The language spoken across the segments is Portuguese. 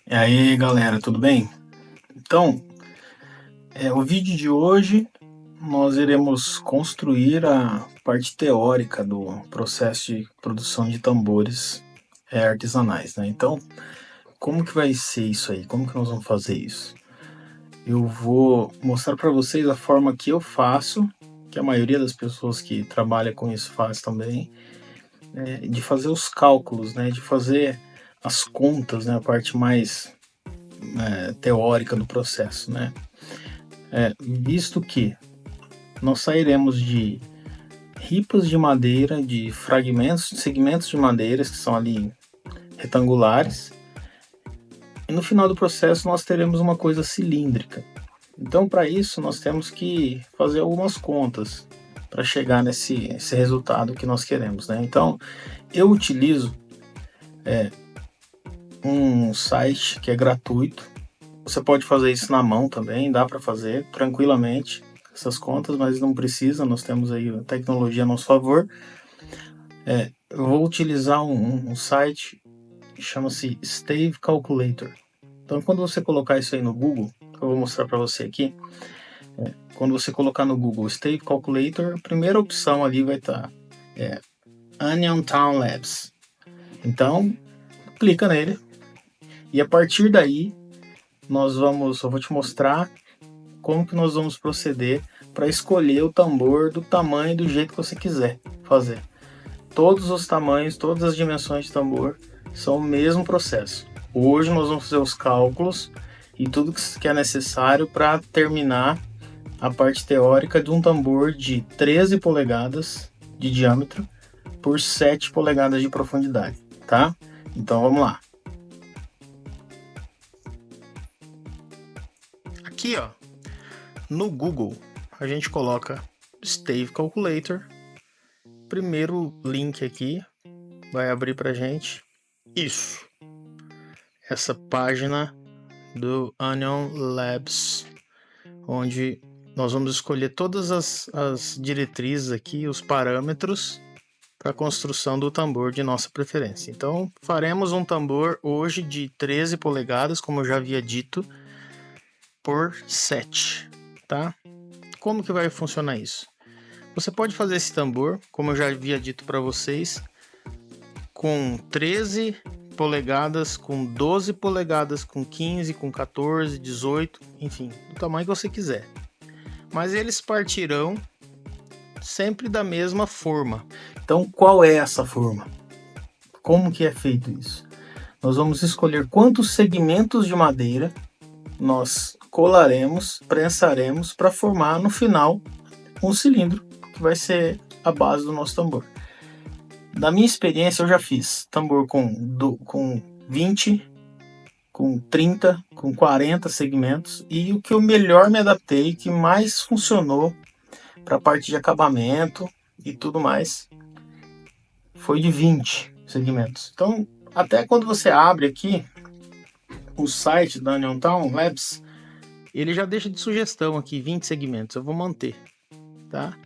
E aí, galera, tudo bem? Então, o vídeo de hoje nós iremos construir a parte teórica do processo de produção de tambores artesanais, né? Então, como que vai ser isso aí? Como que nós vamos fazer isso? Eu vou mostrar para vocês a forma que eu faço, que a maioria das pessoas que trabalha com isso faz também, de fazer os cálculos, né? De fazer as contas, né? A parte mais teórica do processo, né? Visto que nós sairemos de ripas de madeira, de fragmentos, segmentos de madeiras que são ali retangulares, e no final do processo nós teremos uma coisa cilíndrica. Então, para isso, nós temos que fazer algumas contas para chegar nesse resultado que nós queremos, né? Então, eu utilizo um site que é gratuito. Você pode fazer isso na mão também, dá para fazer tranquilamente essas contas, mas não precisa, nós temos aí a tecnologia a nosso favor. Eu vou utilizar um site que chama-se Stave Calculator. Então, quando você colocar isso aí no Google, eu vou mostrar para você aqui. Quando você colocar no Google Stave Calculator, a primeira opção ali vai estar Onion Town Labs. Então, clica nele e a partir daí eu vou te mostrar como que nós vamos proceder para escolher o tambor do tamanho e do jeito que você quiser fazer. Todos os tamanhos, todas as dimensões de tambor são o mesmo processo. Hoje nós vamos fazer os cálculos e tudo que é necessário para terminar a parte teórica de um tambor de 13 polegadas de diâmetro por 7 polegadas de profundidade, tá? Então vamos lá. Aqui, ó, no Google, a gente coloca Stave Calculator. Primeiro link aqui vai abrir pra gente isso. Essa página do Onion Labs, onde nós vamos escolher todas as diretrizes aqui, os parâmetros para a construção do tambor de nossa preferência. Então, faremos um tambor hoje de 13 polegadas, como eu já havia dito, por 7, tá? Como que vai funcionar isso? Você pode fazer esse tambor, como eu já havia dito para vocês, com 13 polegadas, com 12 polegadas, com 15, com 14, 18, enfim, do tamanho que você quiser. Mas eles partirão sempre da mesma forma. Então, qual é essa forma? Como que é feito isso? Nós vamos escolher quantos segmentos de madeira nós colaremos, prensaremos para formar no final um cilindro que vai ser a base do nosso tambor. Da minha experiência, eu já fiz tambor com 20, com 30, com 40 segmentos, e o que eu melhor me adaptei, que mais funcionou para a parte de acabamento e tudo mais, foi de 20 segmentos. Então, até quando você abre aqui o site da Onion Town Labs, ele já deixa de sugestão aqui 20 segmentos. Eu vou manter, tá?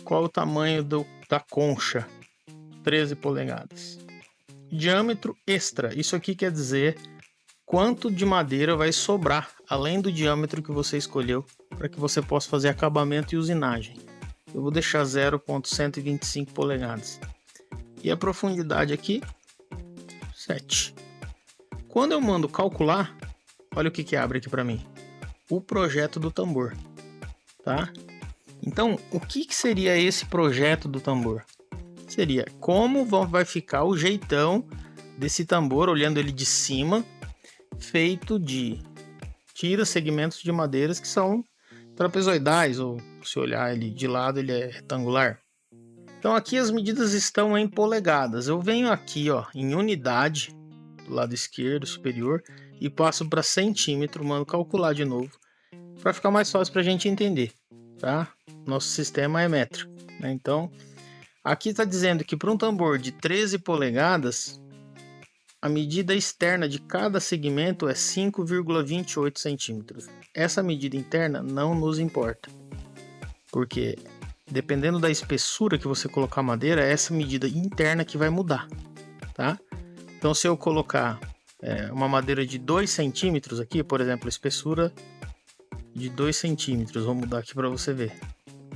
Qual o tamanho da concha? 13 polegadas. Diâmetro extra. Isso aqui quer dizer quanto de madeira vai sobrar, além do diâmetro que você escolheu, para que você possa fazer acabamento e usinagem. Eu vou deixar 0,125 polegadas. E a profundidade aqui, 7. Quando eu mando calcular, olha o que abre aqui para mim. O projeto do tambor, tá? Então, o que seria esse projeto do tambor? Seria como vai ficar o jeitão desse tambor, olhando ele de cima, feito de segmentos de madeiras que são trapezoidais, ou se olhar ele de lado, ele é retangular. Então aqui as medidas estão em polegadas. Eu venho aqui, ó, em unidade, do lado esquerdo superior, e passo para centímetro, mando calcular de novo, para ficar mais fácil para a gente entender, tá? Nosso sistema é métrico, né? Então, aqui está dizendo que para um tambor de 13 polegadas, a medida externa de cada segmento é 5,28 centímetros. Essa medida interna não nos importa, porque dependendo da espessura que você colocar a madeira, é essa medida interna que vai mudar, tá? Então, se eu colocar uma madeira de 2 centímetros aqui, por exemplo, espessura de 2 centímetros. Vou mudar aqui para você ver.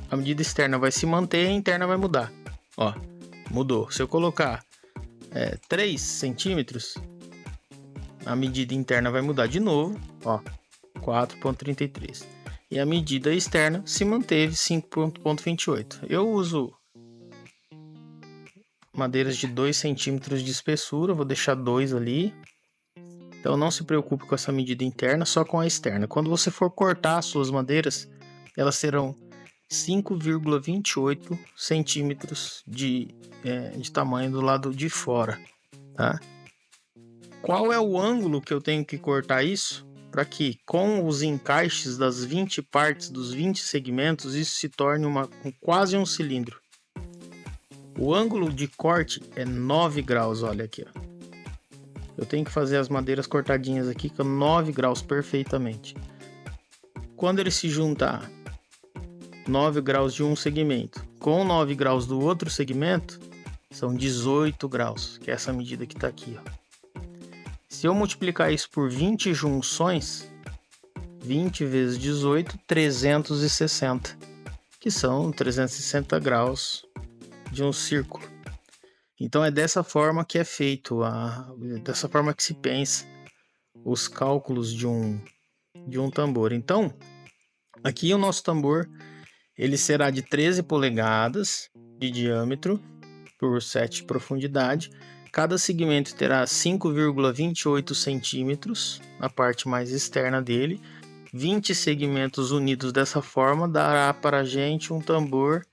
A medida externa vai se manter e a interna vai mudar. Ó, mudou. Se eu colocar 3 centímetros, a medida interna vai mudar de novo, ó, 4,33. E a medida externa se manteve, 5,28. Eu uso madeiras de 2 centímetros de espessura, vou deixar 2 ali. Então não se preocupe com essa medida interna, só com a externa. Quando você for cortar as suas madeiras, elas serão 5,28 centímetros de tamanho do lado de fora, tá? Qual é o ângulo que eu tenho que cortar isso? Para que com os encaixes das 20 partes, dos 20 segmentos, isso se torne quase um cilindro. O ângulo de corte é 9 graus, olha aqui, ó. Eu tenho que fazer as madeiras cortadinhas aqui com 9 graus perfeitamente. Quando ele se juntar 9 graus de um segmento com 9 graus do outro segmento, são 18 graus, que é essa medida que está aqui, ó. Se eu multiplicar isso por 20 junções, 20 vezes 18, 360, que são 360 graus de um círculo. Então é dessa forma que é feito, dessa forma que se pensa os cálculos de um tambor. Então, aqui o nosso tambor, ele será de 13 polegadas de diâmetro por 7 de profundidade. Cada segmento terá 5,28 centímetros na parte mais externa dele. 20 segmentos unidos dessa forma dará para a gente um tambor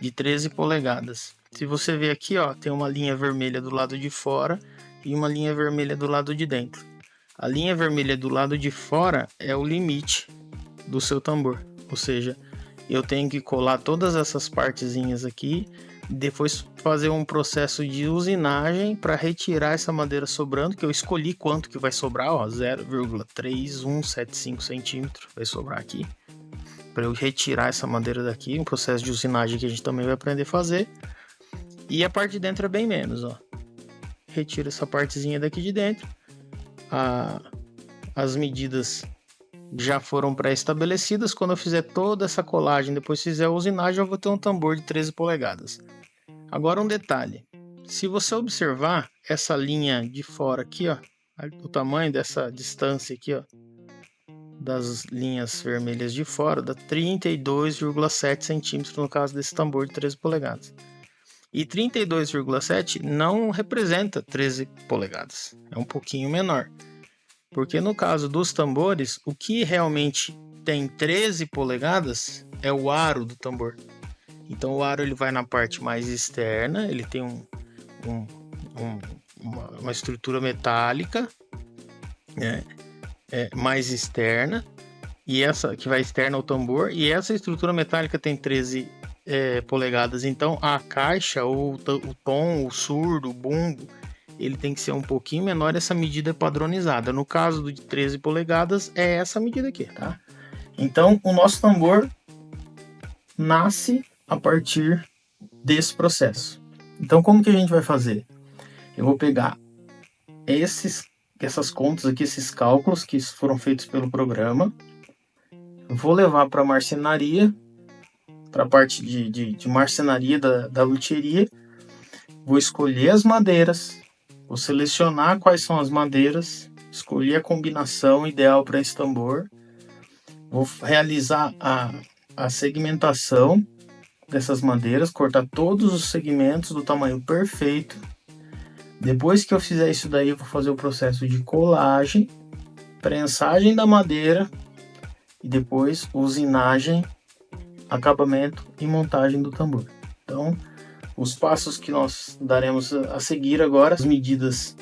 de 13 polegadas. Se você ver aqui, ó, tem uma linha vermelha do lado de fora e uma linha vermelha do lado de dentro. A linha vermelha do lado de fora é o limite do seu tambor, ou seja, eu tenho que colar todas essas partezinhas aqui, depois fazer um processo de usinagem para retirar essa madeira sobrando, que eu escolhi quanto que vai sobrar, ó, 0,3175 centímetros vai sobrar aqui, para eu retirar essa madeira daqui, um processo de usinagem que a gente também vai aprender a fazer. E a parte de dentro é bem menos, ó. Retira essa partezinha daqui de dentro. As medidas já foram pré-estabelecidas. Quando eu fizer toda essa colagem, depois fizer a usinagem, eu vou ter um tambor de 13 polegadas. Agora um detalhe. Se você observar essa linha de fora aqui, ó, o tamanho dessa distância aqui, ó, das linhas vermelhas de fora, dá 32,7 centímetros no caso desse tambor de 13 polegadas. E 32,7 não representa 13 polegadas, é um pouquinho menor. Porque no caso dos tambores, o que realmente tem 13 polegadas é o aro do tambor. Então o aro ele vai na parte mais externa, ele tem uma estrutura metálica, né, mais externa, e essa que vai externa ao tambor, e essa estrutura metálica tem 13 polegadas. Então a caixa, o tom, o surdo, o bumbo, ele tem que ser um pouquinho menor. Essa medida é padronizada. No caso de 13 polegadas é essa medida aqui, tá? Então o nosso tambor nasce a partir desse processo. Então como que a gente vai fazer? Eu vou pegar essas contas aqui, esses cálculos que foram feitos pelo programa, vou levar para a marcenaria, para a parte de marcenaria da luthieria, vou escolher as madeiras, vou selecionar quais são as madeiras, escolher a combinação ideal para esse tambor, vou realizar a segmentação dessas madeiras, cortar todos os segmentos do tamanho perfeito. Depois que eu fizer isso daí, eu vou fazer o processo de colagem, prensagem da madeira e depois usinagem, acabamento e montagem do tambor. Então, os passos que nós daremos a seguir agora, as medidas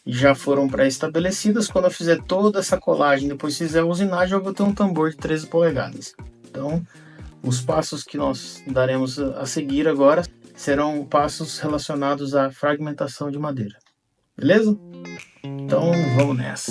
já foram pré-estabelecidas. Quando eu fizer toda essa colagem, depois fizer a usinagem, eu vou ter um tambor de 13 polegadas. Então, os passos que nós daremos a seguir agora serão passos relacionados à fragmentação de madeira. Beleza? Então, vamos nessa.